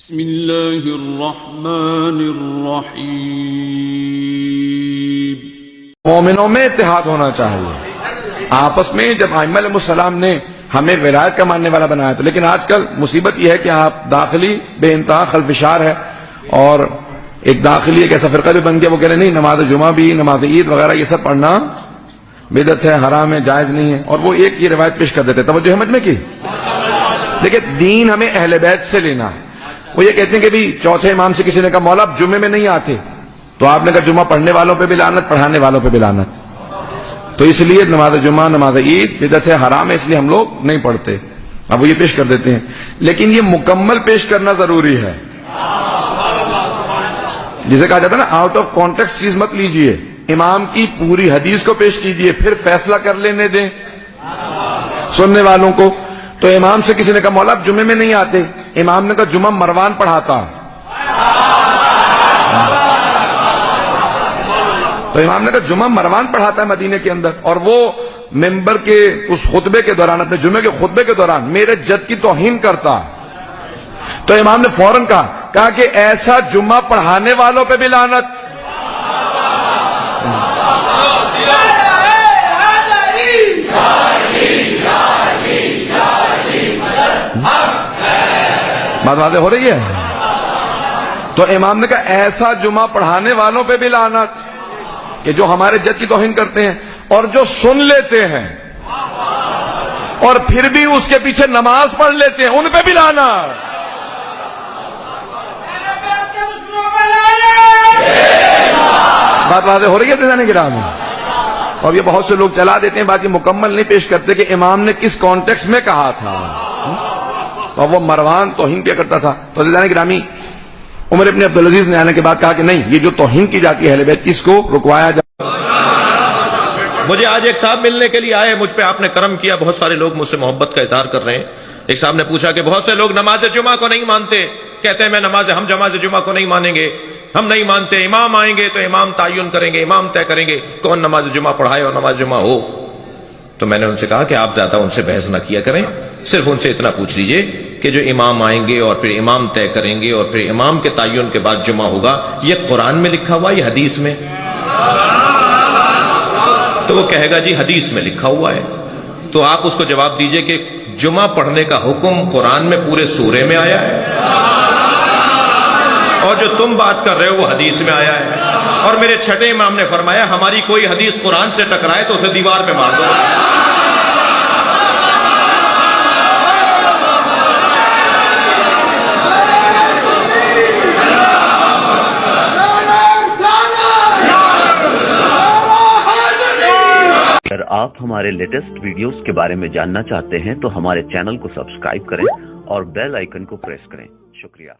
بسم اللہ الرحمن الرحیم۔ مومنوں میں اتحاد ہونا چاہیے آپس میں۔ جب ائمہ علیہ السلام نے ہمیں ولایت کا ماننے والا بنایا تو، لیکن آج کل مصیبت یہ ہے کہ آپ داخلی بے انتہا خلفشار ہے، اور ایک داخلی ایک ایسا فرقہ بھی بن گیا، وہ کہہ رہے نہیں نماز جمعہ بھی، نماز عید وغیرہ یہ سب پڑھنا بدعت ہے، حرام ہے، جائز نہیں ہے، اور وہ ایک یہ روایت پیش کر دیتے۔ توجہ ہے مجمع کی؟ دیکھیں دین ہمیں اہل بیت سے لینا ہے۔ وہ یہ کہتے ہیں کہ بھی چوتھے امام سے کسی نے کہا مولا آپ جمعے میں نہیں آتے، تو آپ نے کہا جمعہ پڑھنے والوں پہ بھی لعنت، پڑھانے والوں پہ بھی لعنت۔ تو اس لیے نماز جمعہ، نماز عید بدعت ہے، حرام ہے، اس لیے ہم لوگ نہیں پڑھتے۔ اب وہ یہ پیش کر دیتے ہیں، لیکن یہ مکمل پیش کرنا ضروری ہے۔ جسے کہا جاتا ہے نا آؤٹ آف کانٹیکسٹ چیز مت لیجئے، امام کی پوری حدیث کو پیش کیجئے، پھر فیصلہ کر لینے دیں سننے والوں کو۔ تو امام سے کسی نے کہا مولا آپ جمعے میں نہیں آتے، امام نے کہا جمعہ مروان پڑھاتا، تو امام نے کہا جمعہ مروان پڑھاتا ہے مدینے کے اندر، اور وہ ممبر کے اس خطبے کے دوران، اپنے جمعے کے خطبے کے دوران میرے جد کی توہین کرتا۔ تو امام نے فوراً کہا کہ ایسا جمعہ پڑھانے والوں پہ بھی لعنت۔ بات واضح ہو رہی ہے؟ تو امام نے کہا ایسا جمعہ پڑھانے والوں پہ بھی لعنت، کہ جو ہمارے جد کی توہین کرتے ہیں اور جو سن لیتے ہیں اور پھر بھی اس کے پیچھے نماز پڑھ لیتے ہیں، ان پہ بھی لعنت۔ بات واضح ہو رہی ہے عزیزان کرام؟ اور یہ بہت سے لوگ چلا دیتے ہیں، بات یہ مکمل نہیں پیش کرتے کہ امام نے کس کانٹیکسٹ میں کہا تھا، اور وہ مروان توہین کیا کرتا تھا۔ تو عزیزان گرامی، عمر ابن عبدالعزیز نے آنے کے بعد کہا کہ نہیں، یہ جو توہین کی جاتی ہے اہل بیت کی، اس کو رکوایا جائے۔ مجھے آج ایک صاحب ملنے کے لیے آئے، مجھ پہ آپ نے کرم کیا، بہت سارے لوگ مجھ سے محبت کا اظہار کر رہے ہیں۔ ایک صاحب نے پوچھا کہ بہت سے لوگ نماز جمعہ کو نہیں مانتے، کہتے ہیں ہم نماز جمعہ کو نہیں مانیں گے، ہم نہیں مانتے، امام آئیں گے تو امام تعین کریں گے، امام طے کریں گے کون نماز جمعہ پڑھائے اور نماز جمعہ ہو۔ تو میں نے ان سے کہا کہ آپ زیادہ ان سے بحث نہ کیا کریں، صرف ان سے اتنا پوچھ لیجئے کہ جو امام آئیں گے اور پھر امام طے کریں گے اور پھر امام کے تعین کے بعد جمعہ ہوگا، یہ قرآن میں لکھا ہوا یا حدیث میں؟ تو وہ کہے گا جی حدیث میں لکھا ہوا ہے۔ تو آپ اس کو جواب دیجئے کہ جمعہ پڑھنے کا حکم قرآن میں پورے سورے میں آیا ہے، اور جو تم بات کر رہے ہو وہ حدیث میں آیا ہے۔ اور میرے چھٹے امام نے فرمایا ہماری کوئی حدیث قرآن سے ٹکرائے تو اسے دیوار پہ مار دو۔ اگر آپ ہمارے لیٹسٹ ویڈیوز کے بارے میں جاننا چاہتے ہیں تو ہمارے چینل کو سبسکرائب کریں اور بیل آئیکن کو پریس کریں۔ شکریہ۔